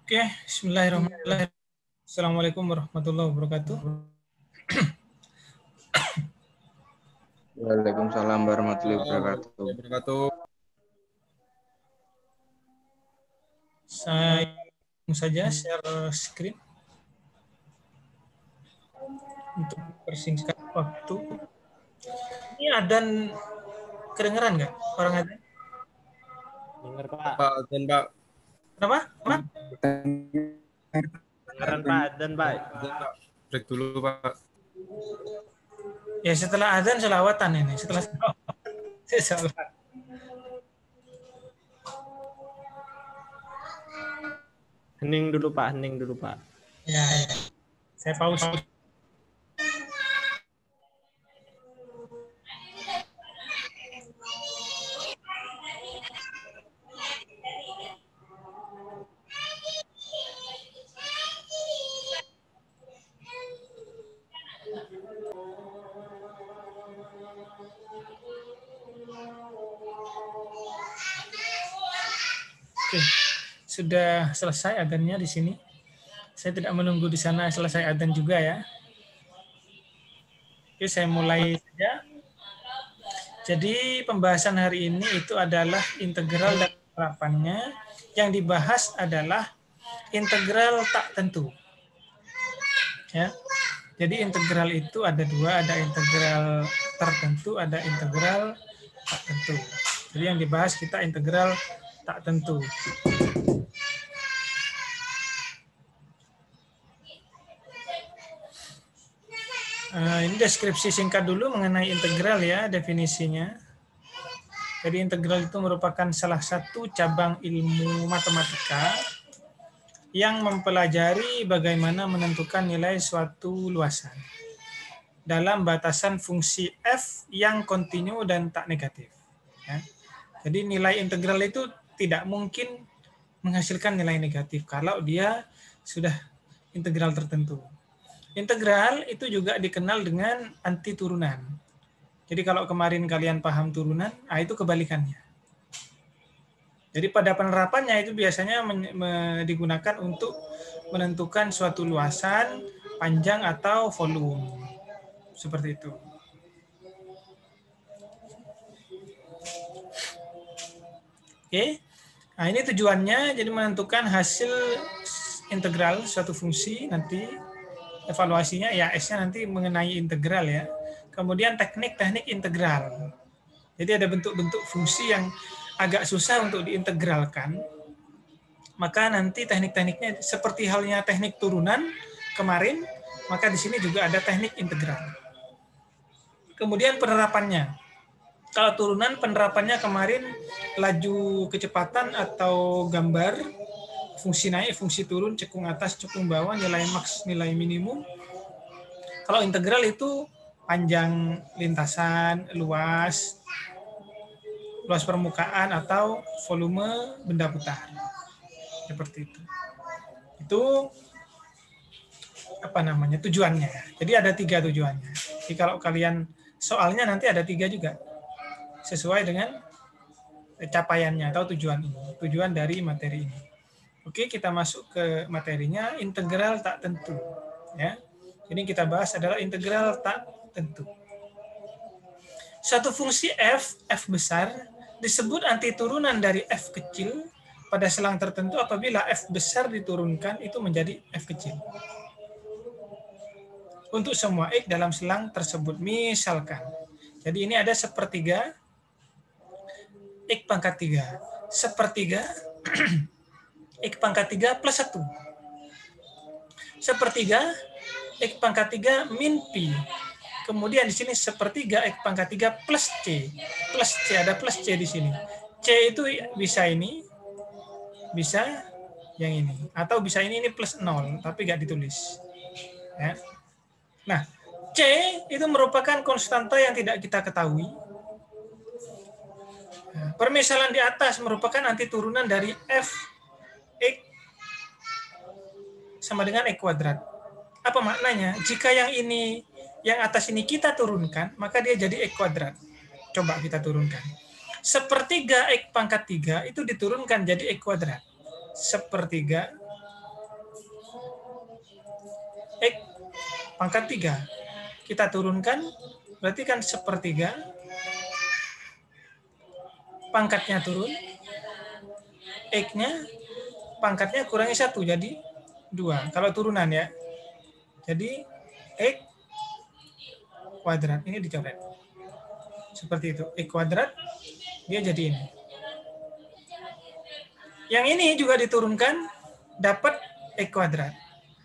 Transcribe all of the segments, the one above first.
Oke, bismillahirrahmanirrahim. Assalamualaikum warahmatullahi wabarakatuh. Waalaikumsalam warahmatullahi wabarakatuh. Saya langsung saja share screen untuk persingkat waktu. Ini adzan kedengeran nggak? Orang adzan? Dengar Pak. Pak, dan Pak. Kenapa? Dengaran Pak, dan Pak. Break dulu Pak. Ya setelah adzan selawatan ini. Setelah selawatan. Hening dulu Pak, hening dulu Pak. Ya. Saya pause. Oke, sudah selesai adzannya di sini. Saya tidak menunggu di sana selesai adzan juga ya. Oke, saya mulai saja. Jadi pembahasan hari ini itu adalah integral dan penerapannya. Yang dibahas adalah integral tak tentu. Ya. Jadi integral itu ada dua, ada integral tertentu, ada integral tak tentu. Jadi yang dibahas kita integral tak tentu. Ini deskripsi singkat dulu mengenai integral ya, definisinya. Jadi integral itu merupakan salah satu cabang ilmu matematika yang mempelajari bagaimana menentukan nilai suatu luasan dalam batasan fungsi f yang kontinu dan tak negatif. Ya. Jadi nilai integral itu tidak mungkin menghasilkan nilai negatif kalau dia sudah integral tertentu. Integral itu juga dikenal dengan anti turunan. Jadi kalau kemarin kalian paham turunan, itu kebalikannya. Jadi pada penerapannya itu biasanya digunakan untuk menentukan suatu luasan, panjang, atau volume. Seperti itu. Oke. Nah, ini tujuannya jadi menentukan hasil integral suatu fungsi nanti. Evaluasinya ya S-nya nanti mengenai integral ya. Kemudian teknik-teknik integral. Jadi ada bentuk-bentuk fungsi yang agak susah untuk diintegralkan. Maka nanti teknik-tekniknya seperti halnya teknik turunan kemarin, maka di sini juga ada teknik integral. Kemudian penerapannya. Kalau turunan penerapannya kemarin laju kecepatan atau gambar, fungsi naik, fungsi turun, cekung atas, cekung bawah, nilai maks, nilai minimum. Kalau integral itu panjang lintasan, luas permukaan, atau volume benda putar. Seperti itu. Itu tujuannya. Jadi ada 3 tujuannya. Jadi kalau kalian soalnya nanti ada 3 juga. Sesuai dengan capaiannya atau tujuan ini. Tujuan dari materi ini. Oke, kita masuk ke materinya, integral tak tentu. Ya. Ini kita bahas adalah integral tak tentu. Satu fungsi f besar, disebut antiturunan dari f kecil pada selang tertentu apabila f besar diturunkan itu menjadi f kecil. Untuk semua x dalam selang tersebut. Misalkan, jadi ini ada sepertiga x pangkat 3. Sepertiga x pangkat 3 plus 1. Sepertiga x pangkat 3 min pi. Kemudian di sini sepertiga x pangkat 3 plus c. Plus c, ada plus c di sini. C itu bisa ini, bisa yang ini. Atau bisa ini plus 0, tapi nggak ditulis. Ya. Nah, c itu merupakan konstanta yang tidak kita ketahui. Permisalan di atas merupakan antiturunan dari f x sama dengan x kuadrat. Apa maknanya? Jika yang ini, yang atas ini kita turunkan, maka dia jadi x kuadrat. Coba kita turunkan. Sepertiga x pangkat 3 itu diturunkan jadi x kuadrat. Sepertiga pangkat 3. Kita turunkan, berarti kan sepertiga. Pangkatnya turun. X-nya, pangkatnya kurangi 1, jadi 2. Kalau turunan ya. Jadi X kuadrat. Ini dicoret. Seperti itu. X kuadrat, dia jadi ini. Yang ini juga diturunkan, dapat X kuadrat.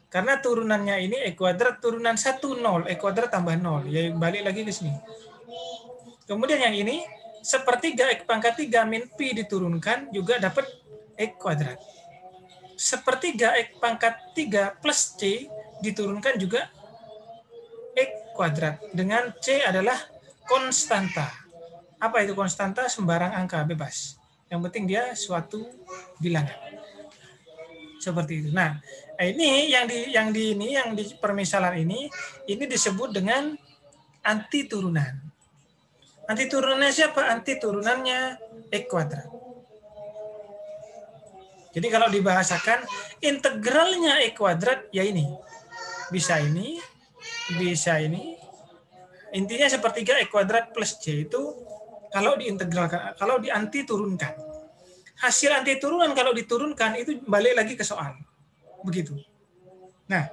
Karena turunannya ini X kuadrat, turunan 1, 0. X kuadrat tambah 0. Ya balik lagi ke sini. Kemudian yang ini, sepertiga X pangkat 3 min Pi diturunkan, juga dapat X kuadrat. Sepertiga X pangkat 3 plus C diturunkan juga X kuadrat. Dengan C adalah konstanta. Apa itu konstanta? Sembarang angka, bebas. Yang penting dia suatu bilangan. Seperti itu. Nah, ini yang di permisalan ini disebut dengan anti turunan. Anti turunannya siapa? Anti turunannya X kuadrat. Jadi kalau dibahasakan integralnya X kuadrat ya ini. Bisa ini, bisa ini. Intinya sepertiga X kuadrat plus C itu kalau diintegralkan, kalau dianti turunkan. Hasil anti turunan kalau diturunkan itu balik lagi ke soal. Begitu. Nah,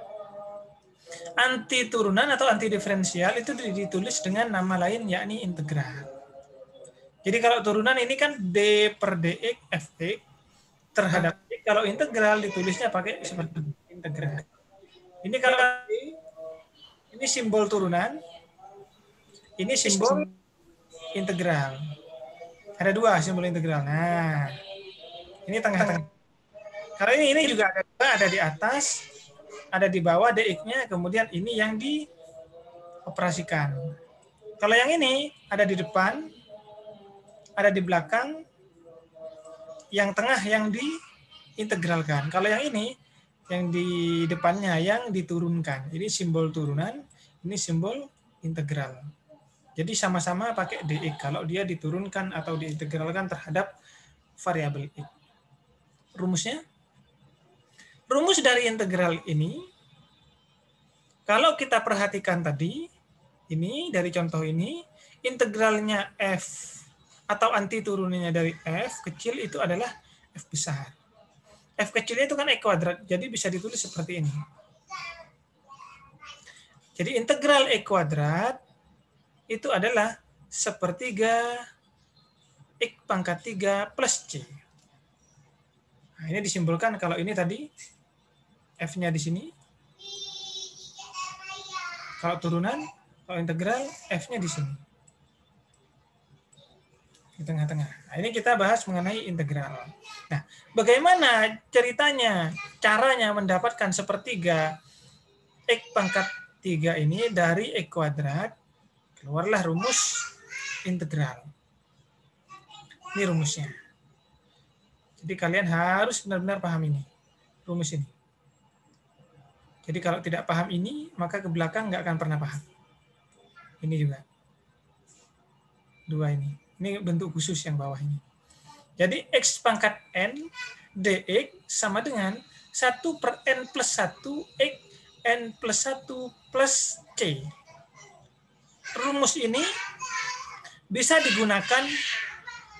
anti turunan atau anti diferensial itu ditulis dengan nama lain yakni integral. Jadi kalau turunan ini kan D per dx fx terhadap X. Kalau integral ditulisnya pakai seperti integral. Ini kalau ini simbol turunan, ini simbol integral. Ada 2 simbol integral. Nah, ini tengah-tengah. Kalau ini juga ada di atas, ada di bawah dx-nya, kemudian ini yang dioperasikan. Kalau yang ini ada di depan, ada di belakang, yang tengah yang diintegralkan. Kalau yang ini, yang di depannya yang diturunkan. Ini simbol turunan, ini simbol integral. Jadi sama-sama pakai dx kalau dia diturunkan atau diintegralkan terhadap variabel x. Rumusnya? Rumus dari integral ini, kalau kita perhatikan tadi, ini dari contoh ini, integralnya f atau anti turunannya dari f kecil itu adalah f besar. F kecilnya itu kan X kuadrat, jadi bisa ditulis seperti ini. Jadi integral X kuadrat itu adalah sepertiga X pangkat 3 plus C. Nah, ini disimbolkan kalau ini tadi F-nya di sini. Kalau turunan, kalau integral F-nya di sini. Di tengah-tengah. Nah, ini kita bahas mengenai integral. Nah, bagaimana ceritanya, caranya mendapatkan sepertiga X pangkat 3 ini dari X kuadrat, keluarlah rumus integral. Ini rumusnya. Jadi kalian harus benar-benar paham ini, rumus ini. Jadi kalau tidak paham ini, maka ke belakang nggak akan pernah paham. Ini juga. 2 ini. Ini bentuk khusus yang bawah ini. Jadi X pangkat N dx sama dengan 1 per N plus 1 X N plus 1 plus C. Rumus ini bisa digunakan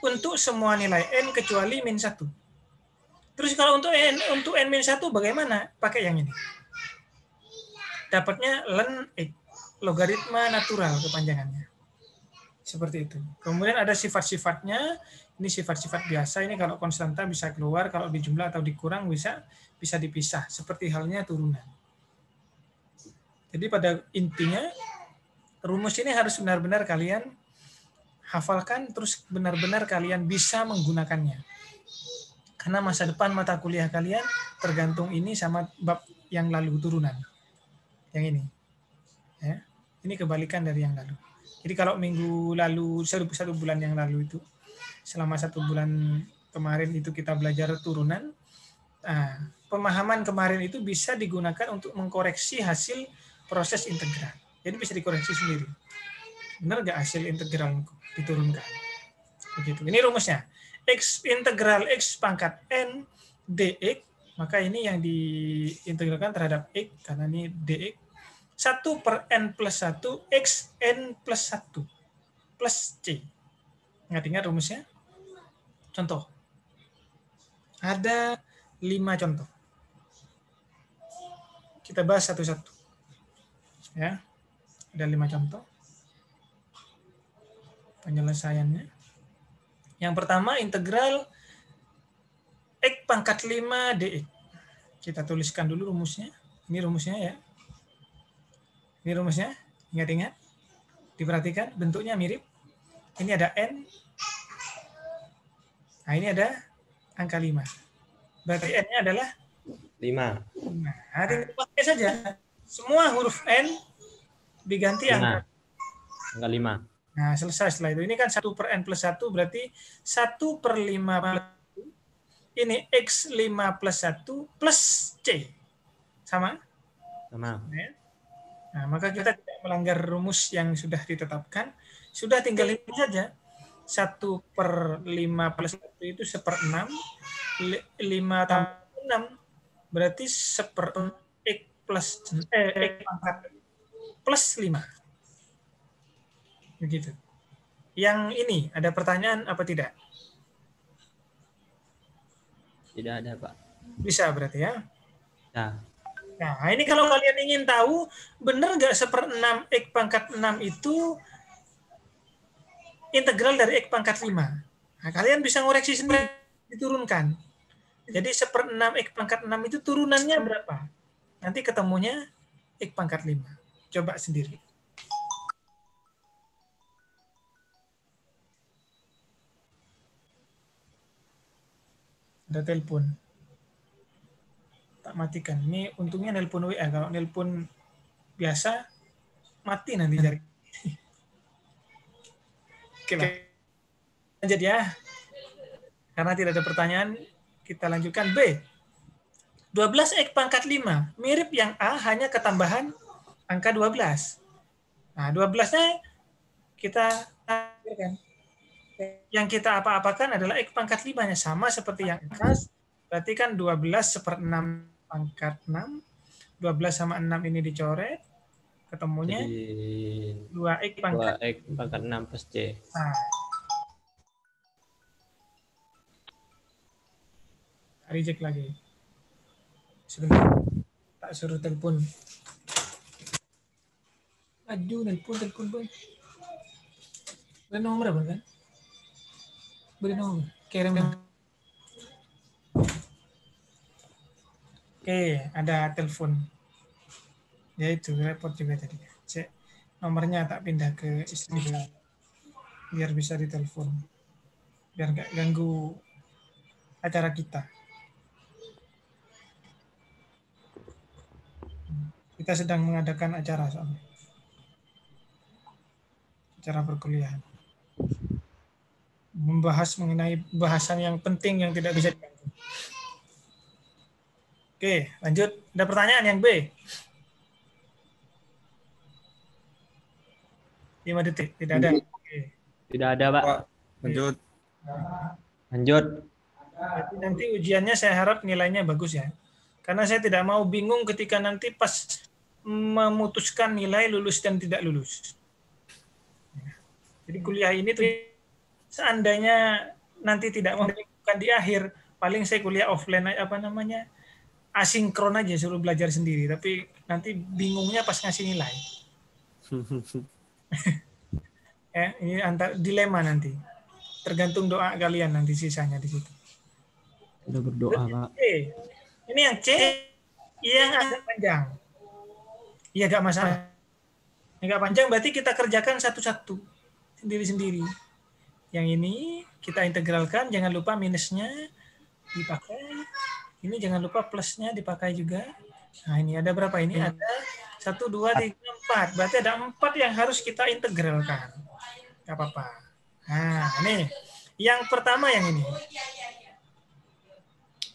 untuk semua nilai N kecuali min 1. Terus kalau untuk N min 1 bagaimana? Pakai yang ini. Dapatnya ln X, logaritma natural kepanjangannya. Seperti itu. Kemudian ada sifat-sifatnya. Ini sifat-sifat biasa. Ini kalau konstanta bisa keluar, kalau dijumlah atau dikurang bisa dipisah. Seperti halnya turunan. Jadi pada intinya rumus ini harus benar-benar kalian hafalkan, terus benar-benar kalian bisa menggunakannya. Karena masa depan mata kuliah kalian tergantung ini sama bab yang lalu turunan. Yang ini. Ya. Ini kebalikan dari yang lalu. Jadi kalau minggu lalu, 1 bulan yang lalu itu, selama 1 bulan kemarin itu kita belajar turunan, nah, pemahaman kemarin itu bisa digunakan untuk mengkoreksi hasil proses integral. Jadi bisa dikoreksi sendiri. Benar nggak hasil integral diturunkan? Begitu. Ini rumusnya. X integral X pangkat N dx, maka ini yang diintegralkan terhadap X, karena ini dx, 1 per N plus 1 X N plus 1 plus C. Ingat-ingat rumusnya? Contoh. Ada 5 contoh. Kita bahas satu-satu. Ya. Ada 5 contoh. Penyelesaiannya. Yang pertama, integral X pangkat 5 dx. Kita tuliskan dulu rumusnya. Ini rumusnya ya. Ini rumusnya. Ingat-ingat. Diperhatikan, bentuknya mirip. Ini ada N. Nah, ini ada angka 5. Berarti N-nya adalah 5. Nah, tinggal pakai saja. Semua huruf N diganti angka. Angka 5. Nah, selesai setelah itu. Ini kan 1 per N plus 1, berarti 1 per 5 plus 1. Ini X 5 plus 1 plus C. Sama? Sama. Nah, maka kita tidak melanggar rumus yang sudah ditetapkan. Sudah tinggal ini saja. 1 per 5 plus 1 itu 1/6. 5 tambah 6 berarti 1/6 X plus X pangkat plus 5. Begitu. Yang ini ada pertanyaan apa tidak? Tidak ada, Pak. Bisa berarti ya. Nah, Nah, ini kalau kalian ingin tahu benar nggak 1/6 X pangkat 6 itu integral dari X pangkat 5. Nah, kalian bisa ngoreksi sendiri, diturunkan. Jadi 1/6 X pangkat 6 itu turunannya berapa? Nanti ketemunya X pangkat 5. Coba sendiri. Ada telepon. Tak matikan. Ini untungnya nelpon WA. Kalau nelpon biasa, mati nanti jari. Oke lah. Lanjut ya. Karena tidak ada pertanyaan, kita lanjutkan B. 12X pangkat 5. Mirip yang A, hanya ketambahan angka 12. Nah, 12-nya kita kan. Yang kita apa-apakan adalah X pangkat 5-nya. Sama seperti yang atas. Berarti kan 12 1/6 pangkat 6. 12 sama 6 ini dicoret. Ketemunya jadi 2X pangkat 2X pangkat 6 plus C. Nah. Reject lagi. Sebentar. Tak suruh telepon. Aduh, telepon boy. Beri nomor apa kan? Beri nomor. Kirim. Oke, ada telepon. Ya itu repot juga tadi. Cek nomornya tak pindah ke istri biar bisa ditelepon. Biar nggak ganggu acara kita. Kita sedang mengadakan acara soalnya. Acara perkuliahan. Membahas mengenai bahasan yang penting yang tidak bisa diganggu. Oke, lanjut. Ada pertanyaan yang B. 5 detik. Tidak ada. Oke. Tidak ada, Pak. Lanjut. Lanjut. Jadi nanti ujiannya saya harap nilainya bagus ya. Karena saya tidak mau bingung ketika nanti pas memutuskan nilai lulus dan tidak lulus. Jadi kuliah ini tuh seandainya nanti tidak membingungkan di akhir, paling saya kuliah offline asinkron aja, suruh belajar sendiri. Tapi nanti bingungnya pas ngasih nilai. Ya, ini antar dilema nanti. Tergantung doa kalian nanti sisanya di situ. Udah berdoa, Pak. Ini yang C yang agak panjang. Iya, agak masalah. Agak panjang berarti kita kerjakan satu-satu. Sendiri-sendiri. Yang ini kita integralkan, jangan lupa minusnya dipakai. Ini jangan lupa plusnya dipakai juga. Nah, ini ada berapa ini? Ada 1, 2, 3, 4. Berarti ada 4 yang harus kita integralkan. Gak apa-apa. Nah, ini. Yang pertama yang ini.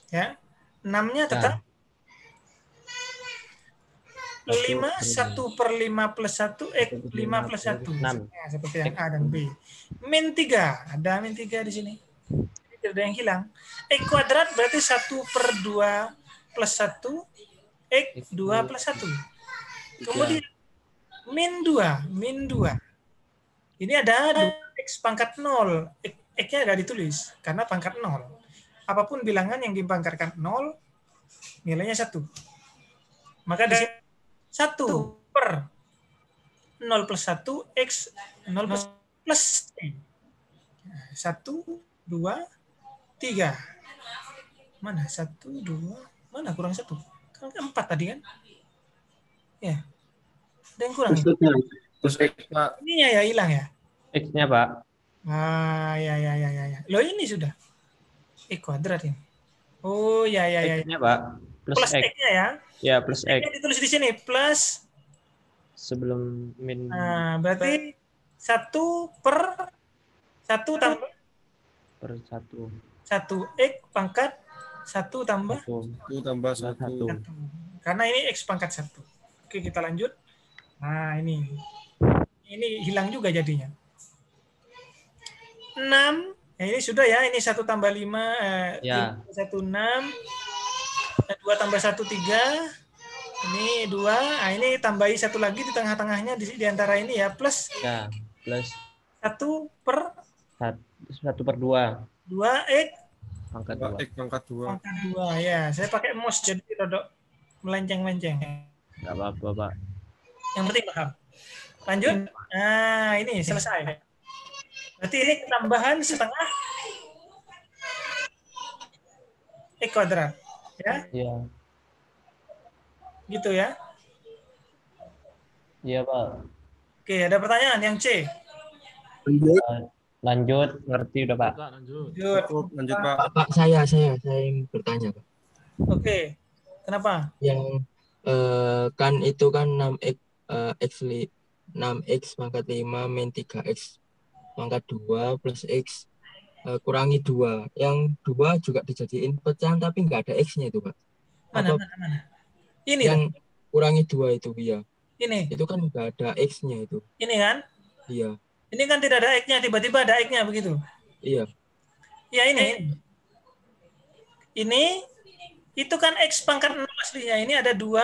Ya. 6-nya tetap 5, 1 per 5 plus 1, X 5 plus 1. Nah, seperti yang A dan B. Min 3. Ada min 3 di sini. Tidak ada yang hilang. X kuadrat berarti 1 per 2 plus 1, X 2 plus 1. Kemudian min 2. Ini ada X pangkat 0. X-nya nggak ditulis karena pangkat 0. Apapun bilangan yang dipangkatkan 0, nilainya 1. Maka di sini 1 per 0 plus 1, X 0 plus 1, 2, 3. Mana? 1, 2, mana kurang 1? Kan 4 tadi kan? Ya. Ada yang kurang. Terus X, Pak. Ininya ya hilang ya? X-nya, Pak. Ah, ya. Loh ini sudah. X kuadrat ini. Oh, ya. X-nya, Pak. Plus X. X-nya ya. Ya, plus X. X-nya ditulis di sini. Plus. Sebelum min. Nah, berarti 1 per 1 tambah Per 1. 1 X pangkat 1 tambah 1 tambah 1. 1. 1. Karena ini X pangkat 1. Oke, kita lanjut. Nah, ini hilang juga jadinya. 6. Ya, ini sudah ya. Ini 1 tambah 5. Ya. 1, 6. 2 tambah 1, 3. Ini 2. Nah, ini tambahi 1 lagi di tengah-tengahnya di antara ini ya. Plus. Ya. Plus 1 per 1 per 2. 2 X Pangkat 2. X pangkat 2. pangkat 2. Ya, saya pakai mouse jadi rodok melenceng-lenceng. Nggak apa-apa, Pak. Yang penting paham. Lanjut. Nah, ini selesai. Berarti ini tambahan setengah X kuadrat. Ya, Iya. gitu ya. Iya, Pak. Oke, ada pertanyaan yang C. Lanjut, ngerti udah, Pak. Lanjut. Lanjut, Pak. Pak, saya yang bertanya, Pak. Oke. Kenapa? Yang kan itu kan 6x pangkat 5 min 3x pangkat 2 plus x kurangi 2. Yang 2 juga dijadiin pecahan tapi nggak ada x-nya itu, Pak. Mana? Ini Yang kurangi 2 itu, ya. Ini. Itu kan nggak ada x-nya itu. Ini kan? Iya. Ini kan tidak ada X-nya, tiba-tiba ada X-nya begitu. Iya. Ya ini. Ini itu kan X pangkat 0 aslinya. Ini ada 2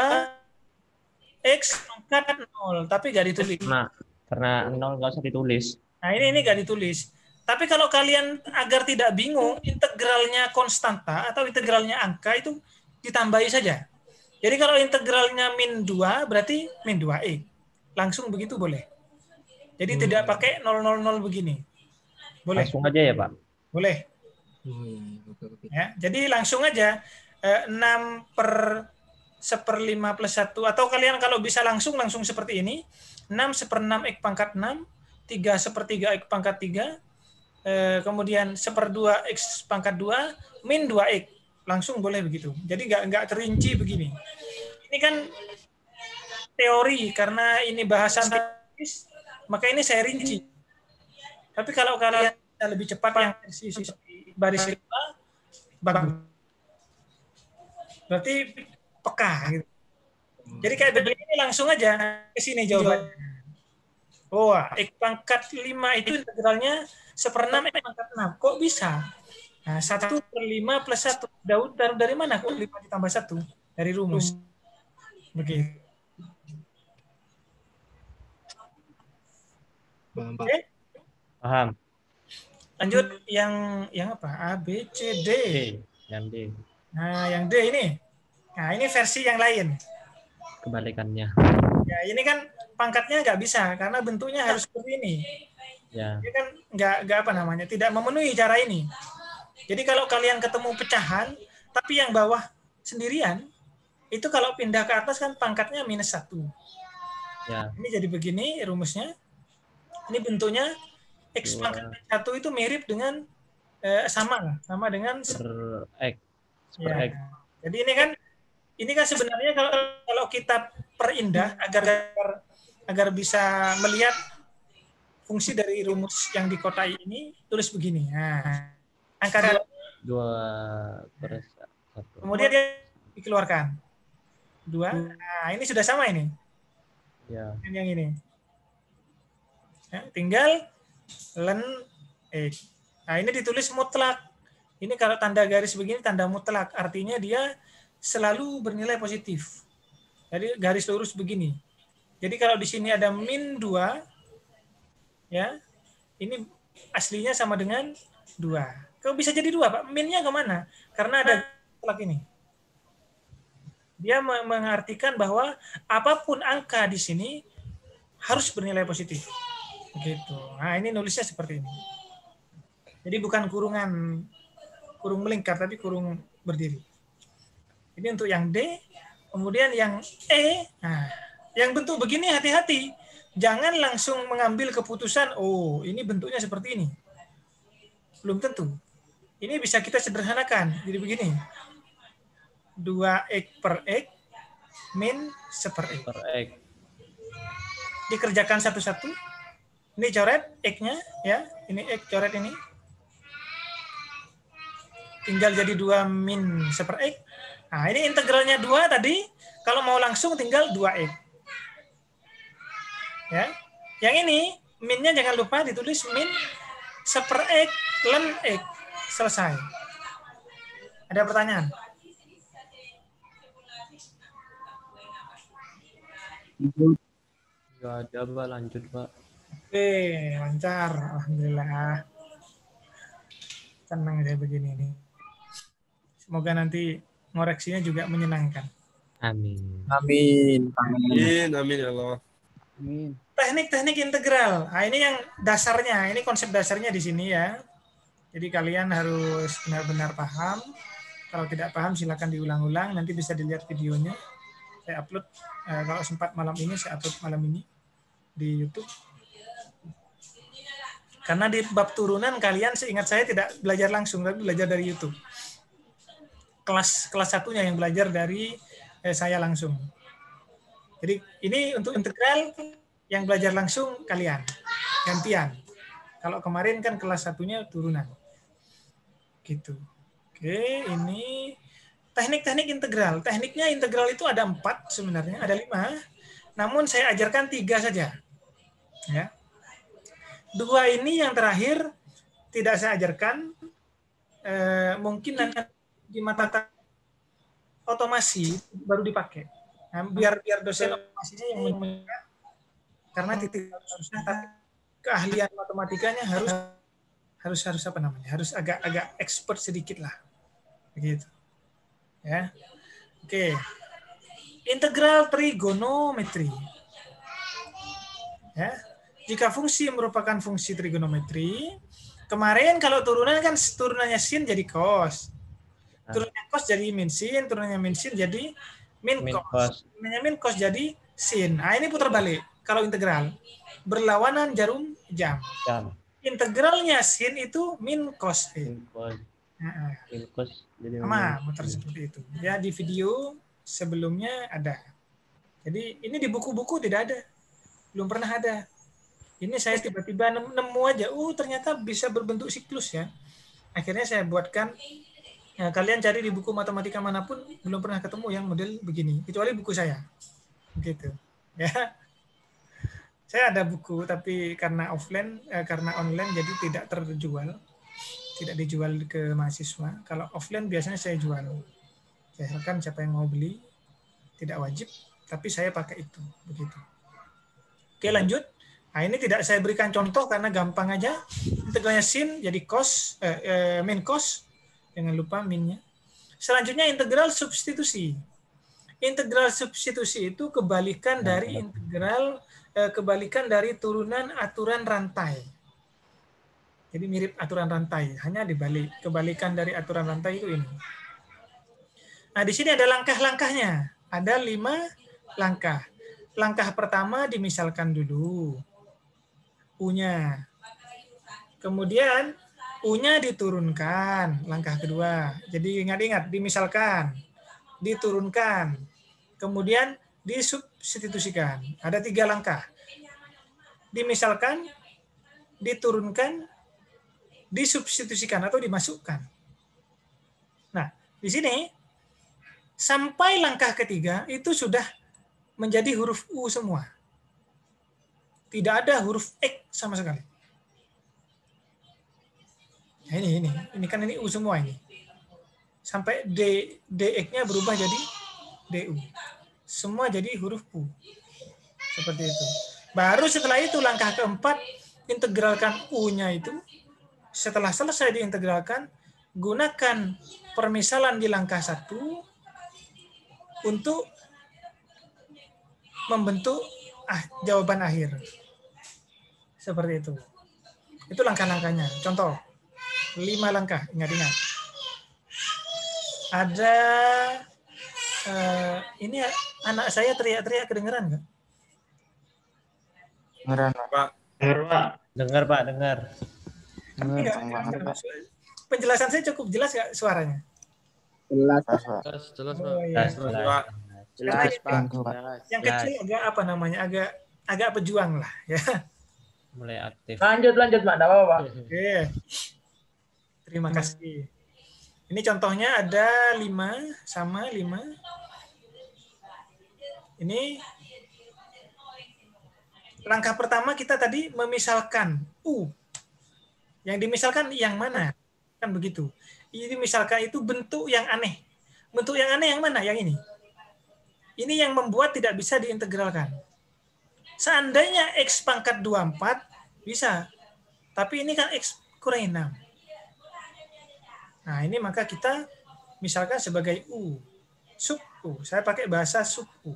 X pangkat 0, tapi nggak ditulis. Nah, karena 0 nggak usah ditulis. Nah, ini nggak ditulis. Tapi kalau kalian agar tidak bingung, integralnya konstanta atau integralnya angka itu ditambahi saja. Jadi kalau integralnya min 2, berarti min 2x. Langsung begitu boleh. Jadi tidak pakai 000 begini. Boleh. Langsung aja ya, Pak? Boleh. Oh, iya. Ya, jadi langsung aja 6 per 1/5 plus 1. Atau kalian kalau bisa langsung seperti ini. 6 1/6 X pangkat 6. 3 1/3 X pangkat 3. Kemudian 1/2 X pangkat 2. Min 2X. Langsung boleh begitu. Jadi nggak terinci begini. Ini kan teori karena ini bahasan teknis, maka ini saya rinci. Tapi kalau kalian lebih cepat yang versi baris kedua, bagus. Berarti peka. Gitu. Jadi kayak begini langsung aja ke sini jawabannya. Oh, X pangkat 5 itu integralnya 1/6 X pangkat 6. Kok bisa? Nah, 1/5 plus 1. Daud dari mana? Kok 5 ditambah 1? Dari rumus. Begitu. Paham, Pak. Oke? Paham. Lanjut yang apa? A, B, C, D. Yang D. Nah, yang D ini. Nah, ini versi yang lain. Kebalikannya. Ya, ini kan pangkatnya nggak bisa karena bentuknya harus seperti ini. Ya. Ini kan nggak apa namanya, tidak memenuhi cara ini. Jadi kalau kalian ketemu pecahan, tapi yang bawah sendirian, itu kalau pindah ke atas kan pangkatnya -1. Ya. Ini jadi begini rumusnya. Ini bentuknya X pangkat 1 itu mirip dengan sama dengan Per X. Per ya. X. Jadi ini kan sebenarnya kalau kita perindah agar bisa melihat fungsi dari rumus yang dikotai ini, tulis begini. Nah, angka 2/1. kemudian dia dikeluarkan 2. Nah, ini sudah sama ini. Ya. Dan yang ini. Ya, tinggal len X. Nah, ini ditulis mutlak. Ini kalau tanda garis begini tanda mutlak, artinya dia selalu bernilai positif. Jadi garis lurus begini. Jadi kalau di sini ada min 2, ya, ini aslinya sama dengan 2. Kok bisa jadi 2, Pak? Minnya kemana? Karena ada tolak ini. Dia mengartikan bahwa apapun angka di sini harus bernilai positif. Begitu. Nah, ini nulisnya seperti ini. Jadi bukan kurung melingkar, tapi kurung berdiri. Ini untuk yang D. Kemudian yang E. Nah, yang bentuk begini hati-hati. Jangan langsung mengambil keputusan, oh ini bentuknya seperti ini. Belum tentu. Ini bisa kita sederhanakan. Jadi begini. 2x per x min 1/x. Per X. Dikerjakan satu-satu. Ini coret x-nya, ya. Ini x coret ini. Tinggal jadi 2 min 1/x. Nah, ini integralnya 2 tadi. Kalau mau langsung tinggal 2x. Ya. Yang ini, minnya jangan lupa ditulis min 1/x ln x. Selesai. Ada pertanyaan? Nggak ada, Pak. Lanjut, Pak. Oke, lancar. Alhamdulillah. Senang saya begini nih. Semoga nanti ngoreksinya juga menyenangkan. Amin. Amin. Amin, amin ya Allah. Amin. Teknik-teknik integral. Nah, ini yang dasarnya. Ini konsep dasarnya di sini ya. Jadi kalian harus benar-benar paham. Kalau tidak paham silakan diulang-ulang. Nanti bisa dilihat videonya. Saya upload kalau sempat malam ini, saya upload malam ini di YouTube. Karena di bab turunan kalian seingat saya tidak belajar langsung, tapi belajar dari YouTube. Kelas satunya yang belajar dari saya langsung. Jadi ini untuk integral yang belajar langsung kalian, gantian. Kalau kemarin kan kelas satunya turunan. Gitu. Oke, ini teknik-teknik integral. Tekniknya integral itu ada 4 sebenarnya, ada 5. Namun saya ajarkan 3 saja. Ya. 2 ini yang terakhir tidak saya ajarkan. Mungkin nanti di mata otomasi baru dipakai. Nah, biar dosen otomasinya yang mengajar, karena titik susah, tapi keahlian matematikanya harus apa namanya? Harus agak expert sedikit lah. Begitu. Ya. Oke. Integral trigonometri. Ya. Jika fungsi merupakan fungsi trigonometri, kemarin kalau turunan kan turunannya sin jadi cos. Turunannya cos jadi min sin, turunannya min sin jadi min cos. Turunannya min cos jadi sin. Nah, ini putar balik kalau integral. Berlawanan jarum jam. Integralnya sin itu min cos E. Min cos jadi sama muter seperti itu. Ya, di video sebelumnya ada. Jadi ini di buku-buku tidak ada. Belum pernah ada. Ini saya tiba-tiba nemu aja, ternyata bisa berbentuk siklus ya. Akhirnya saya buatkan, ya, kalian cari di buku matematika manapun, belum pernah ketemu yang model begini, kecuali buku saya. Begitu. Ya. Saya ada buku, tapi karena offline, karena online, jadi tidak terjual. Tidak dijual ke mahasiswa. Kalau offline biasanya saya jual. Saya harapkan siapa yang mau beli, tidak wajib, tapi saya pakai itu. Begitu. Oke, lanjut. Nah, ini tidak saya berikan contoh karena gampang aja. Integralnya sin jadi cos, min cos. Jangan lupa minnya. Selanjutnya integral substitusi. Integral substitusi itu kebalikan dari integral, kebalikan dari turunan aturan rantai. Jadi mirip aturan rantai, hanya dibalik. Kebalikan dari aturan rantai itu ini. Nah, di sini ada langkah-langkahnya. Ada 5 langkah. Langkah pertama dimisalkan dulu. U-nya. Kemudian U-nya diturunkan, langkah kedua. Jadi ingat-ingat, dimisalkan, diturunkan, kemudian disubstitusikan. Ada 3 langkah. Dimisalkan, diturunkan, disubstitusikan atau dimasukkan. Nah, di sini sampai langkah ketiga itu sudah menjadi huruf U semua. Tidak ada huruf X sama sekali. Nah, ini kan ini U semua ini. Sampai DX-nya berubah jadi DU. Semua jadi huruf U. Seperti itu. Baru setelah itu langkah keempat, integralkan U-nya itu. Setelah selesai diintegralkan, gunakan permisalan di langkah 1 untuk membentuk jawaban akhir. Seperti itu. Itu langkah-langkahnya. Contoh, 5 langkah, ingat-ingat. Ada, ini anak saya teriak-teriak, kedengeran nggak? Pak. Dengar Pak, dengar. Enggak, penjelasan saya cukup jelas nggak suaranya? Jelas. Jelas, Oh, Pak. iya. Pak. Jelas, Pak. Yang kecil agak apa namanya? Agak pejuang lah ya. Mulai aktif. Lanjut, Pak. Enggak apa-apa. Oke. Terima kasih. Ini contohnya ada 5 sama 5. Ini langkah pertama kita tadi memisalkan U. Yang dimisalkan yang mana? Kan begitu. Ini misalkan itu bentuk yang aneh. Bentuk yang aneh yang mana? Yang ini. Ini yang membuat tidak bisa diintegralkan. Seandainya X pangkat 24 bisa. Tapi ini kan X kurang 6. Nah, ini maka kita misalkan sebagai U. Sub U. Saya pakai bahasa sub U.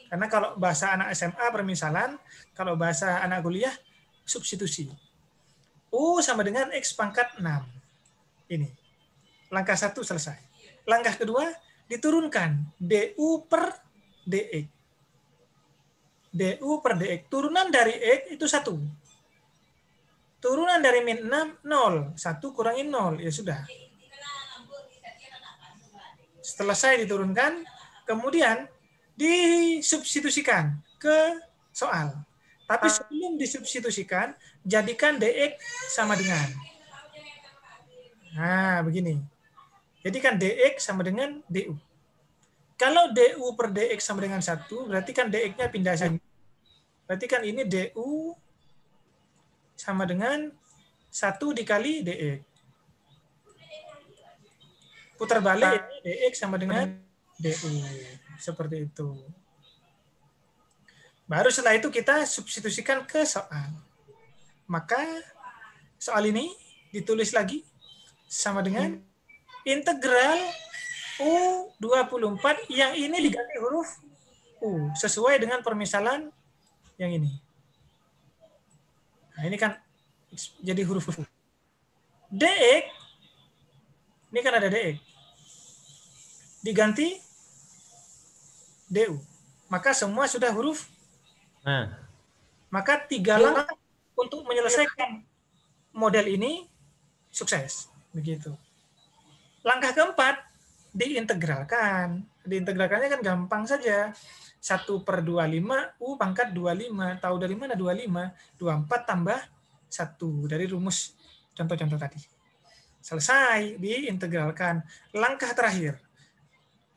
Karena kalau bahasa anak SMA permisalan, kalau bahasa anak kuliah substitusi. U sama dengan X pangkat 6. Ini. Langkah 1 selesai. Langkah kedua, diturunkan DU per DX. DU per DX. Turunan dari X itu 1. Turunan dari min 6, 0. 1 kurangin 0. Ya sudah. Selesai diturunkan, kemudian disubstitusikan ke soal. Tapi sebelum disubstitusikan, jadikan DX sama dengan. Nah, begini. Jadikan DX sama dengan DU. Kalau DU per DX sama dengan 1, berarti kan DX-nya pindah sini. Berarti kan ini DU sama dengan 1 dikali DX. Putar balik, DX sama dengan DU. Seperti itu. Baru setelah itu kita substitusikan ke soal. Maka soal ini ditulis lagi sama dengan integral U24 yang ini diganti huruf U sesuai dengan permisalan yang ini. Nah, ini kan jadi huruf U. DX, ini kan ada DX. Diganti DU. Maka semua sudah huruf. Nah, Maka 3 langkah untuk menyelesaikan model ini sukses. Begitu. Langkah keempat, diintegralkan. Diintegralkannya kan gampang saja. 1/25 U pangkat 25. Tahu dari mana 25? 24 tambah 1 dari rumus contoh-contoh tadi. Selesai, diintegralkan. Langkah terakhir,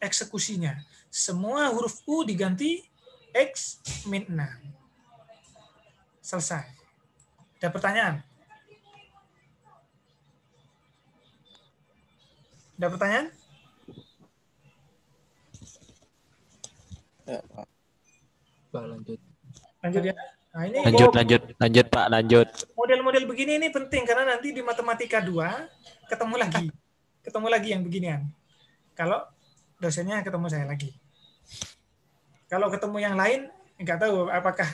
eksekusinya. Semua huruf U diganti X min 6. Selesai. Ada pertanyaan? Ada pertanyaan? Ya, Pak. Pak, lanjut. Lanjut ya. Nah, ini lanjut Pak, lanjut. model-model begini ini penting karena nanti di matematika 2 ketemu lagi. Ketemu lagi yang beginian. Kalau dosennya ketemu saya lagi. Kalau ketemu yang lain, nggak tahu apakah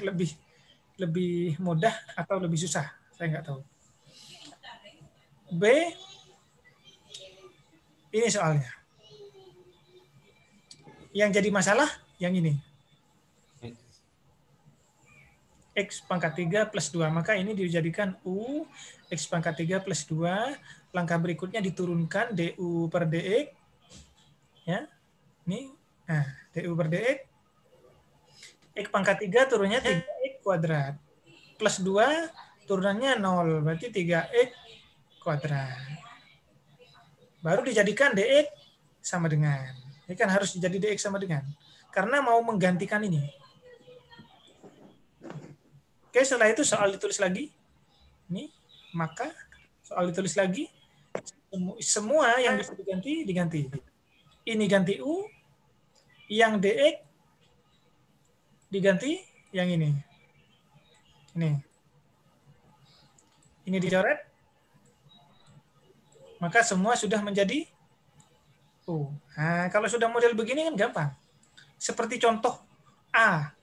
lebih mudah atau lebih susah. Saya nggak tahu. B, ini soalnya. Yang jadi masalah, yang ini. X pangkat 3 plus 2. Maka ini dijadikan U, X pangkat 3 plus 2. Langkah berikutnya diturunkan DU per DX. Ya, ini. Nah, DU per DX. X pangkat 3 turunnya 3X kuadrat. Plus 2 turunannya 0. Berarti 3X kuadrat. Baru dijadikan DX sama dengan. Ini kan harus jadi DX sama dengan. Karena mau menggantikan ini. Oke, setelah itu soal ditulis lagi. Ini, maka soal ditulis lagi. Semua yang bisa diganti. Ini ganti U. Yang DX diganti yang ini. Ini dicoret. Maka semua sudah menjadi U. Nah, kalau sudah model begini kan gampang. Seperti contoh A.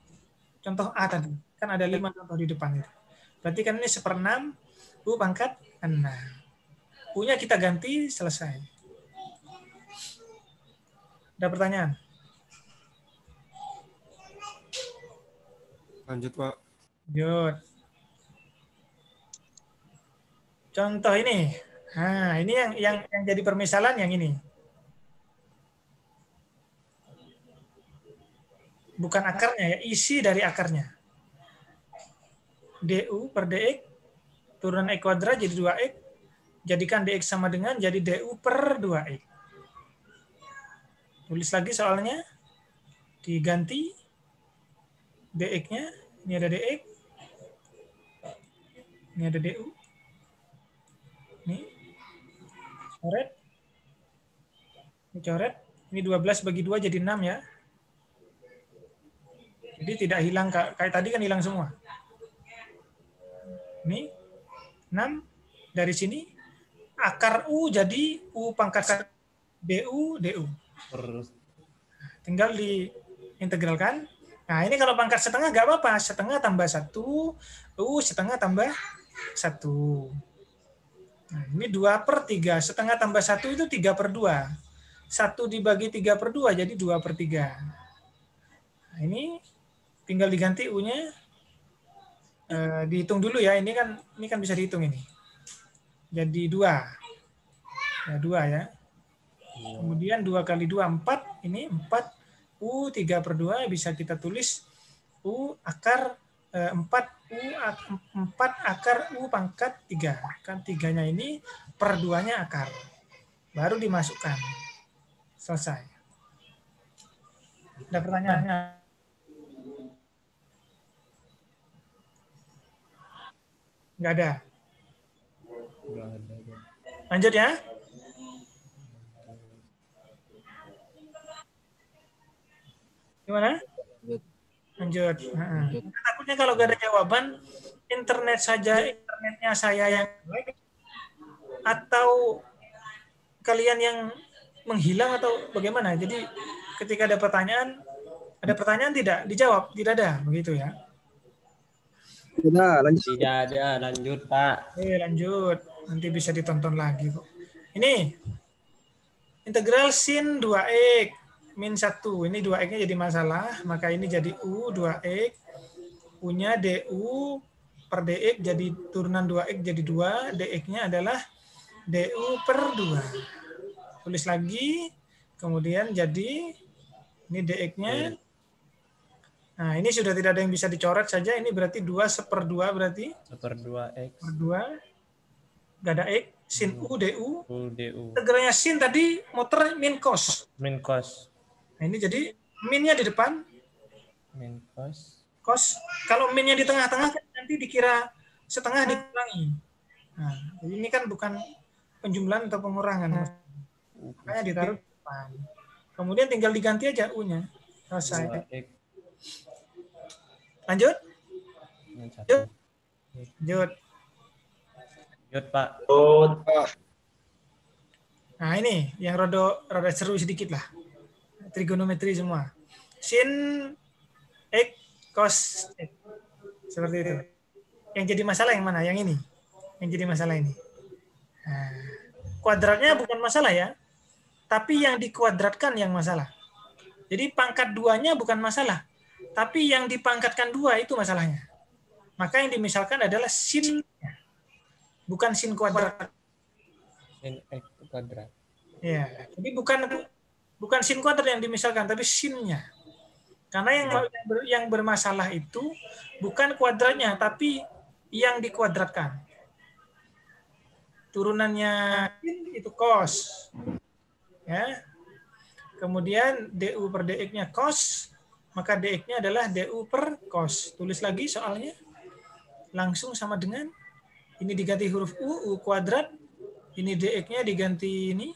Contoh A tadi. Kan ada 5 contoh di depan itu. Berarti kan ini 1/6 U pangkat 6. U-nya kita ganti, selesai. Ada pertanyaan? Lanjut, Pak. Lanjut. Contoh ini. Nah, ini yang jadi permisalan yang ini. Bukan akarnya ya, isi dari akarnya. DU per DX, turunan X kuadrat jadi 2X, jadikan DX sama dengan jadi DU per 2X. Tulis lagi soalnya, diganti DX-nya, ini ada DX, ini ada DU, ini coret, ini coret, ini 12 bagi 2 jadi 6 ya. Jadi tidak hilang, kayak tadi kan hilang semua. Ini 6 dari sini akar U jadi U pangkat DU DU. Tinggal diintegralkan. Nah, ini kalau pangkat setengah nggak apa-apa, setengah tambah 1, U setengah tambah 1. Nah, ini 2/3, setengah tambah 1 itu 3/2. 1 dibagi 3/2 jadi 2/3. Nah, ini tinggal diganti U-nya. Dihitung dulu ya, ini kan bisa dihitung ini. Jadi 2. Ya 2 ya. Kemudian 2 kali 2 4, ini 4 U 3/2 bisa kita tulis U akar 4 akar U pangkat 3. Kan 3-nya ini per 2-nya akar. Baru dimasukkan. Selesai. Ada pertanyaannya? Nggak ada. Lanjut ya. Gimana? Lanjut. Takutnya kalau nggak ada jawaban, internetnya saya yang baik, atau kalian yang menghilang atau bagaimana? Jadi ketika ada pertanyaan tidak dijawab, tidak ada, begitu ya? Tidak, lanjut. Tidak ada, lanjut Pak. Lanjut. Nanti bisa ditonton lagi kok. Ini integral sin 2x min 1. Ini 2x-nya jadi masalah, maka ini jadi U 2x. U-nya DU per DX jadi turunan 2x jadi 2. DX-nya adalah DU per 2. Tulis lagi, kemudian jadi ini DX-nya. Nah, ini sudah tidak ada yang bisa dicoret saja. Ini berarti 2/2 berarti. 1/2x. Per 2. Gak ada X. Sin U, DU. U, DU. Integralnya sin tadi muter min cos. Min cos. Nah, ini jadi minnya di depan. Min cos. Cos. Kalau minnya di tengah-tengah kan nanti dikira setengah dikurangi. Nah, jadi ini kan bukan penjumlahan atau pengurangan. Makanya ditaruh di depan. Kemudian tinggal diganti aja U-nya. Selesai. 2x. Lanjut? Min 1. Lanjut. Lanjut Pak. Nah, ini yang rada seru sedikit lah. Trigonometri semua. Sin X cos X. Seperti itu. Yang jadi masalah yang mana? Yang ini. Yang jadi masalah ini. Nah, kuadratnya bukan masalah ya. Tapi yang dikuadratkan yang masalah. Jadi pangkat 2-nya bukan masalah. Tapi yang dipangkatkan 2 itu masalahnya. Maka yang dimisalkan adalah sin-nya. Bukan sin kuadrat. Sin x kuadrat. Ya, jadi bukan sin kuadrat yang dimisalkan, tapi sin-nya. Karena yang bermasalah itu bukan kuadratnya, tapi yang dikuadratkan. Turunannya sin itu cos. Ya. Kemudian DU per DX-nya cos, maka DX-nya adalah DU per cos. Tulis lagi soalnya. Langsung sama dengan ini diganti huruf U kuadrat. Ini DX-nya diganti ini.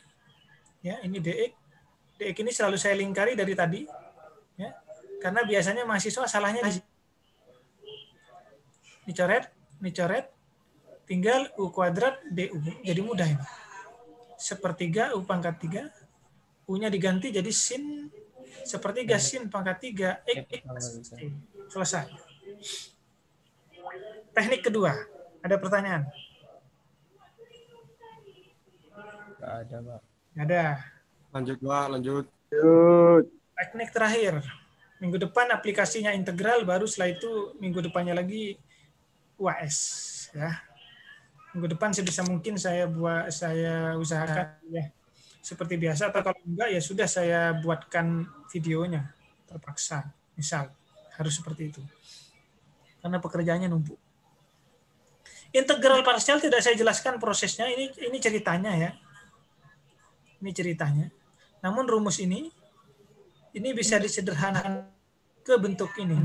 Ya, ini DX. DX ini selalu saya lingkari dari tadi. Ya. Karena biasanya mahasiswa salahnya di sini. Ini coret. Tinggal U kuadrat DU. Jadi mudah ini. Sepertiga U pangkat 3. U-nya diganti jadi sin sepertiga sin pangkat 3 X plus C. Selesai. Teknik kedua. Ada pertanyaan? Nggak ada, Pak. Ada. Lanjut, Pak, lanjut. Teknik terakhir. Minggu depan aplikasinya integral, baru setelah itu minggu depannya lagi UAS. Ya. Minggu depan sebisa mungkin saya usahakan ya seperti biasa, atau kalau enggak ya sudah saya buatkan videonya, terpaksa. Misal harus seperti itu. Karena pekerjaannya numpuk. Integral parsial tidak saya jelaskan prosesnya, ini ceritanya ya. Ini ceritanya. Namun rumus ini bisa disederhanakan ke bentuk ini.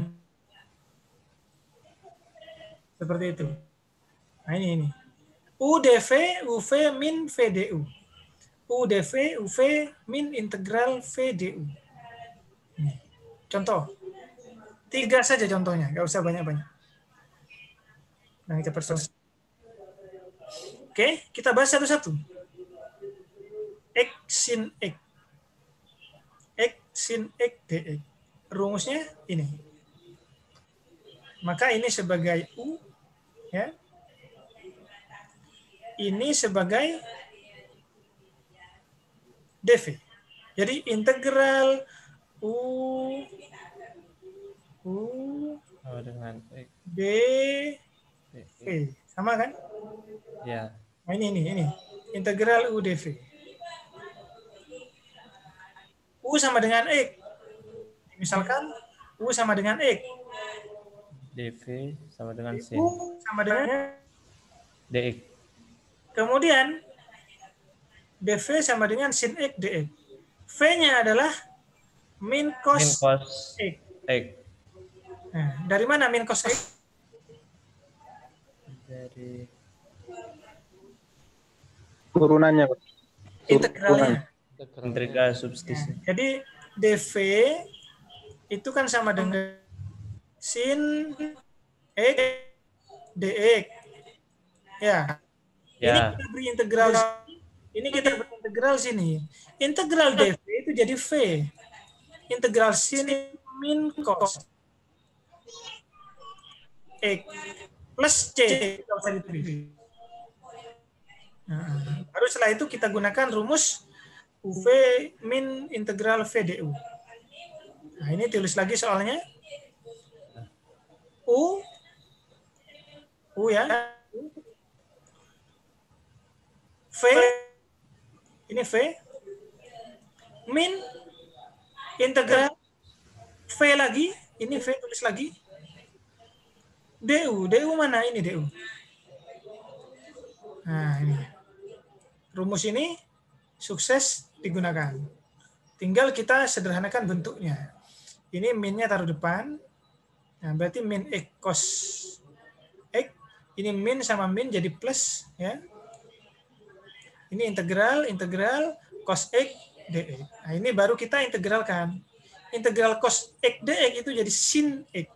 Seperti itu. Nah ini. UdV, UV min VDU. UdV, UV min integral VDU. Contoh. 3 saja contohnya, nggak usah banyak-banyak. Nah, cepat selesai. Oke, kita bahas satu-satu. X sin X. X sin X dx. Rumusnya ini. Maka ini sebagai U, ya. Ini sebagai dv. Jadi integral U Sama dengan X. dv. Sama kan? Ya. Nah, ini. Integral U dv. U sama dengan X. Misalkan U sama dengan X. dv sama dengan sin U sama dengan dx. Kemudian dv sama dengan sin X dx. V-nya adalah min cos, Min cos X. X. Nah, dari mana min cos X? Dari Turunannya, Pak. Integralnya. integral substitusi. Jadi dv itu kan sama dengan sin X dx. Ya. Ya. Ini kita beri integral sini. Integral dv itu jadi v. Integral sin min cos X plus C. Tidak usah ditulis. Nah, baru setelah itu kita gunakan rumus UV min integral VDU. Nah, ini tulis lagi soalnya. U ya. V, ini V, min integral V lagi, ini V tulis lagi, DU mana ini DU? Nah ini, rumus ini sukses digunakan. Tinggal kita sederhanakan bentuknya. Ini minnya taruh depan, nah berarti min X cos X, ini min sama min jadi plus ya. Ini integral cos X dx. Nah, ini baru kita integralkan. Integral cos X dx itu jadi sin X.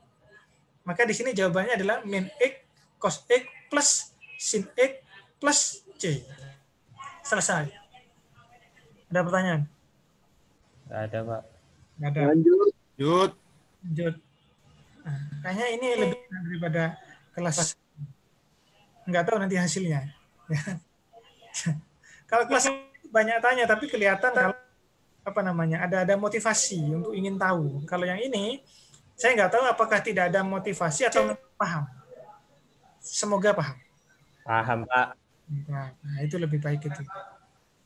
Maka di sini jawabannya adalah min X cos X plus sin X plus C. Selesai. Ada pertanyaan? Nggak ada, Pak. Nggak ada. Lanjut. Lanjut. Nah, kayaknya ini lebih daripada kelas. Nggak tahu nanti hasilnya. Kalau kelas banyak tanya, tapi kelihatan kalau ada motivasi untuk ingin tahu. Kalau yang ini, saya nggak tahu apakah tidak ada motivasi atau paham. Semoga paham. Paham, Pak. Nah, itu lebih baik itu.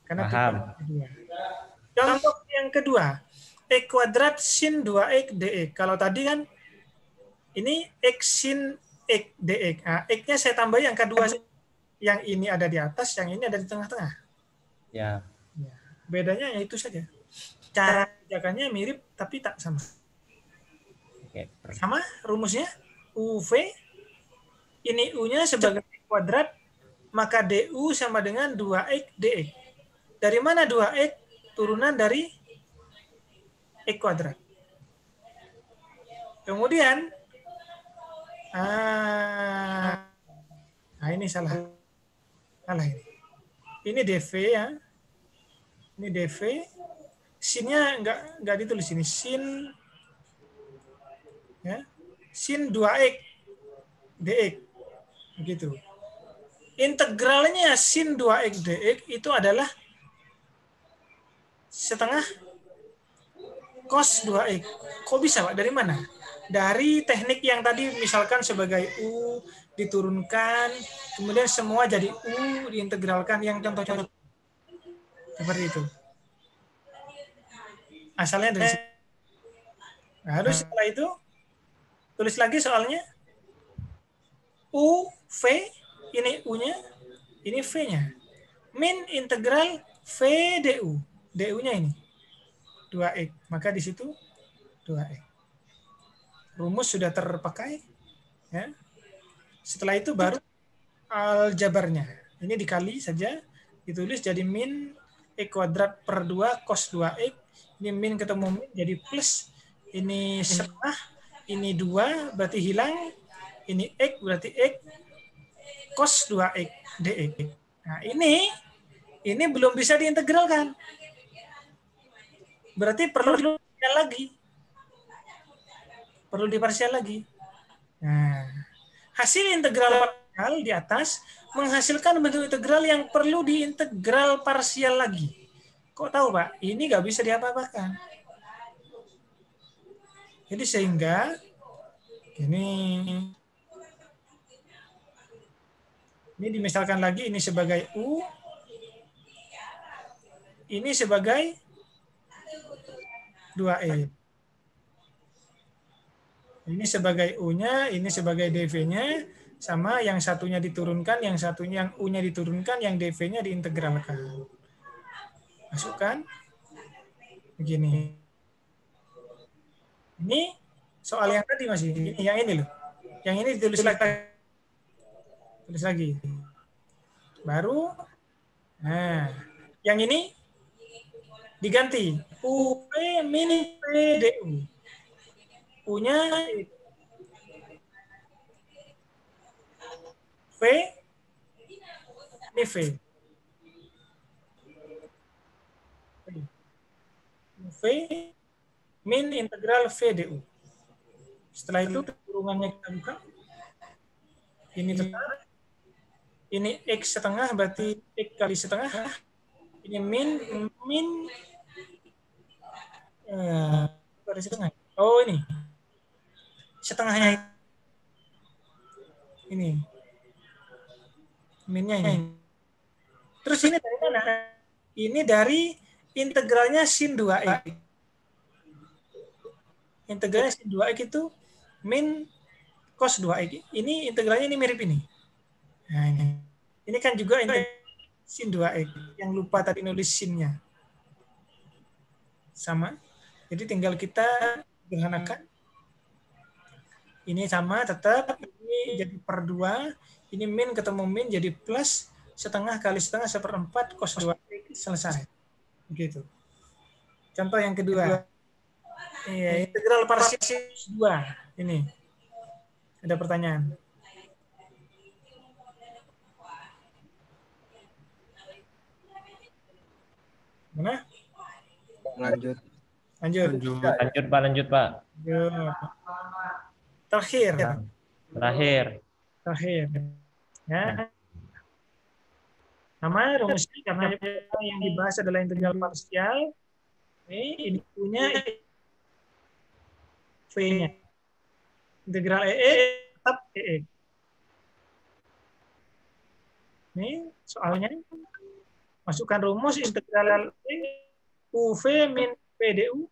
Karena Paham. Contoh yang kedua, X kuadrat sin 2X dx. Kalau tadi kan ini X sin X dx. Nah, X-nya saya tambah yang kedua. Yang ini ada di atas, yang ini ada di tengah-tengah. Ya. Bedanya ya itu saja. Cara kerjakannya mirip tapi tak sama. Oke. Sama rumusnya UV, ini U-nya sebagai X kuadrat, maka DU sama dengan 2X dx. Dari mana 2X? Turunan dari X kuadrat. Kemudian Nah ini salah ini. Ini DV ya. Ini DV. Sinnya nggak ditulis ini. Sin ya. Sin 2x dx. Begitu. Integralnya sin 2x dx itu adalah setengah cos 2x. Kok bisa, Pak? Dari mana? Dari teknik yang tadi misalkan sebagai U diturunkan, kemudian semua jadi U diintegralkan, yang contoh-contoh seperti itu. Asalnya dari situ. Nah, harus setelah itu tulis lagi soalnya. U, V, ini U-nya, ini V-nya. Min integral V du. Du-nya ini 2x. Maka di situ 2x. Rumus sudah terpakai. Ya. Setelah itu baru aljabarnya. Ini dikali saja, ditulis jadi min e kuadrat per 2 cos 2x. Ini min ketemu min jadi plus. Ini setengah, ini 2 berarti hilang. Ini x berarti x cos 2x dx. Nah, ini belum bisa diintegralkan. Berarti perlu diparsial lagi. Perlu diparsial lagi. Nah, hasil integral parsial di atas menghasilkan bentuk integral yang perlu diintegral parsial lagi. Kok tahu, Pak? Ini nggak bisa diapa-apakan. Jadi sehingga ini dimisalkan lagi, ini sebagai U, ini sebagai 2E. Ini sebagai U-nya, ini sebagai DV-nya, sama yang satunya diturunkan, yang satunya yang U-nya diturunkan, yang DV-nya diintegralkan. Masukkan. Begini. Ini soal yang tadi masih. Ini yang ini loh. Yang ini ditulis lagi. Tulis lagi. Baru. Nah, yang ini diganti. UP min PDU. U-nya V, ini V. V min integral V du. Setelah itu turunannya kita buka. Ini tetap. Ini X setengah berarti X kali setengah. Ini min kali setengah. Oh ini. Setengahnya ini. Minnya ini. Terus ini dari mana? Ini dari integralnya sin 2x. Integralnya sin 2x itu min cos 2x. Ini integralnya ini mirip ini. Nah ini. Ini kan juga sin 2x. Yang lupa tadi nulis sinnya. Sama. Jadi tinggal kita sederhanakan. Ini sama tetap. Ini jadi per 2. Ini min ketemu min jadi plus setengah kali setengah seperempat cos 2x. Selesai. Begitu. Contoh yang kedua. Iya, integral parsial 2. Ini. Ada pertanyaan? Mana? Lanjut. Lanjut. Lanjut, Pak. Lanjut. Terakhir. Ya. Sama rumusnya karena yang dibahas adalah integral parsial. Ini punya V-nya. Integral tetap EX. Ini soalnya masukkan rumus integral UV min PDU.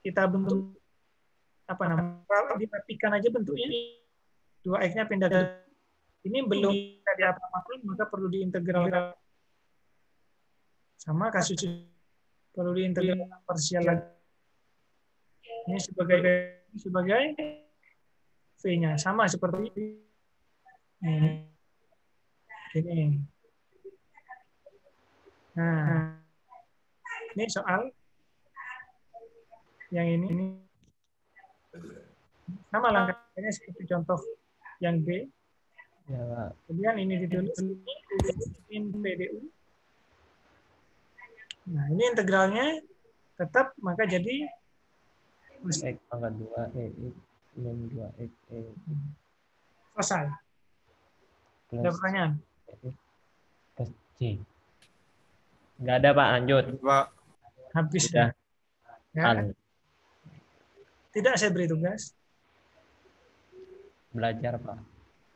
Kita bentuk apa namanya? Dirapikan aja bentuknya. 2x-nya pindah ke ini belum bisa diapa-apakan, maka perlu diintegralkan. Sama kasus perlu diintegralkan parsial lagi. Ini sebagai V-nya sama seperti ini. Nah, ini soal yang ini V Nama langkahnya seperti contoh yang B. Ya, Pak. Kemudian ini ditulis in PDU. Nah, ini integralnya tetap, maka jadi X pangkat 2 X min 2X selesai. Ada plus pertanyaan? X plus C. Nggak ada, Pak. Lanjut. Pak. Habis. Sudah. Ya. Tidak saya beri tugas. Belajar, Pak.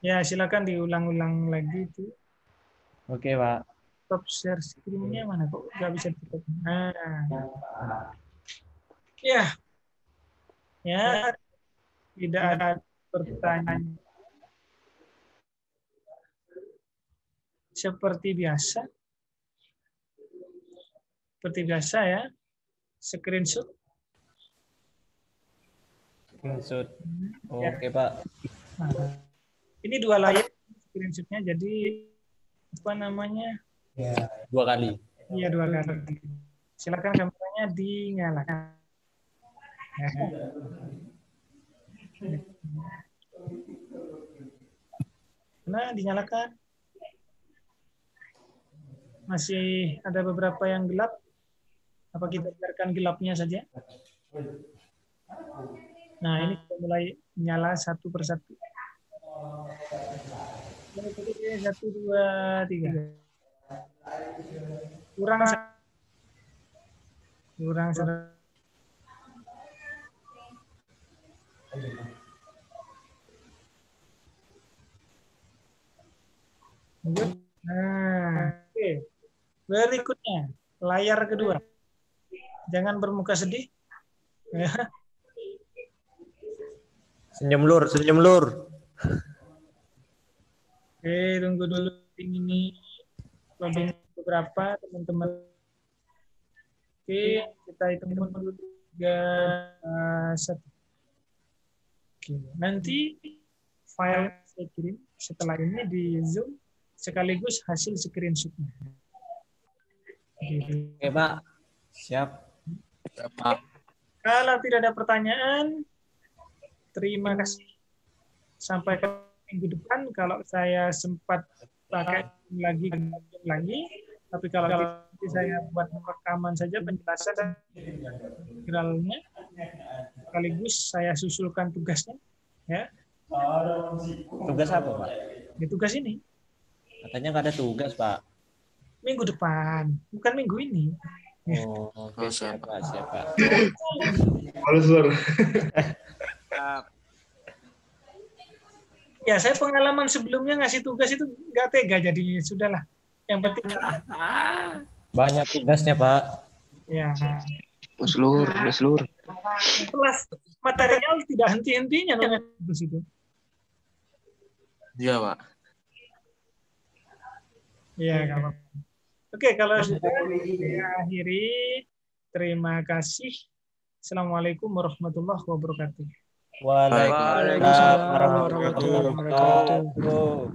Ya, silakan diulang-ulang lagi itu. Oke, Pak. Stop share screen-nya mana kok nggak bisa ditutup. Nah. Ya. Ya. Tidak ada pertanyaan. Seperti biasa. Seperti biasa ya. Screenshot. Screenshot. Ya. Oke, Pak. Nah, ini 2 layar screenshot-nya, jadi apa namanya? Ya. 2 kali. Iya, 2 kali. Silakan kameranya dinyalakan. Nah, dinyalakan. Masih ada beberapa yang gelap. Apa kita biarkan gelapnya saja? Nah, ini kita mulai nyala satu persatu. 1, 2, 3. Kurang. Lanjut. Nah, oke. Berikutnya, layar kedua. Jangan bermuka sedih. Ya. Senyum lur, senyum lur. Oke, tunggu dulu ini loading beberapa teman-teman. Oke, kita hitung dulu 3, 1. Oke, nanti file saya kirim setelah ini di Zoom sekaligus hasil screenshot-nya. Oke, Pak. Siap. Pak. Kalau tidak ada pertanyaan, terima kasih. Sampai ke minggu depan. Kalau saya sempat pakai lagi. Tapi kalau nanti saya buat rekaman saja penjelasan integralnya, sekaligus saya susulkan tugasnya. Ya. Tugas apa, Pak? Di tugas ini. Katanya nggak ada tugas, Pak. Minggu depan, bukan minggu ini. Oh, oke, siap, Pak. Siap, Pak. Ya, saya pengalaman sebelumnya ngasih tugas itu nggak tega jadinya. Sudahlah. Yang penting. Banyak tugasnya, Pak. Ya. Lur. Kelas material tidak henti-hentinya nulis itu. Iya, Pak. Ya, nggak apa-apa. Oke, kalau sudah saya akhiri. Terima kasih. Assalamualaikum warahmatullahi wabarakatuh. Waalaikumsalam warahmatullahi wabarakatuh.